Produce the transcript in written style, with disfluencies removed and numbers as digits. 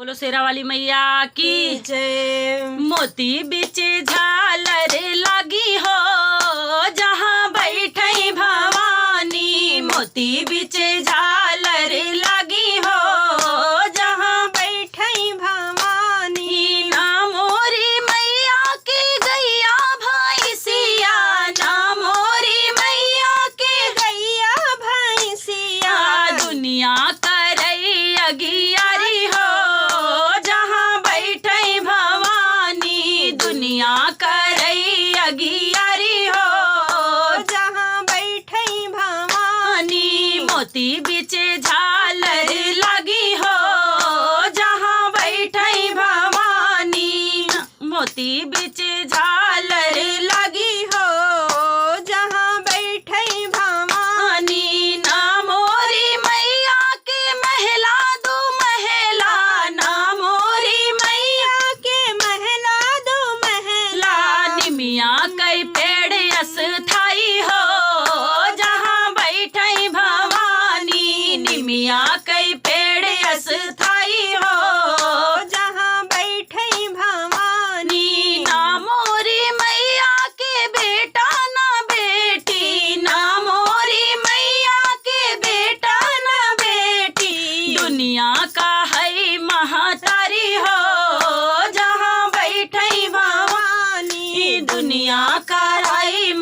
बोलो शेरा वाली मैया की जय। मोती बिच झालर लागी हो जहाँ बैठी भवानी। मोती बिच झालर लागी हो जहाँ बैठई भवानी। ना मोरी मैया के गैया भैंसिया, ना मोरी मैया के गैया भैंसिया। दुनिया करई अगियारी हो जहाँ बैठई भवानी। दुनिया करई अगियारी हो जहाँ बैठई भवानी। मोती बिच झालर लागी हो जहाँ बैठई भवानी। मोती बिच झालर लगी हो जहाँ बैठई भवानी। ना मोरी मैया के महला दो महला, ना मोरी मैया के महला दो महला। निमिया कई पेड़ अस्थाई हो जहाँ बैठई भवानी। निमिया कई पेड़ अस्थाई हो जहाँ बैठई भवानी। ना मोरी मैया के बेटा ना बेटी, ना मोरी मैया के बेटा ना बेटी। दुनिया का है महतारी हो जहाँ बैठई भवानी। दुनिया का है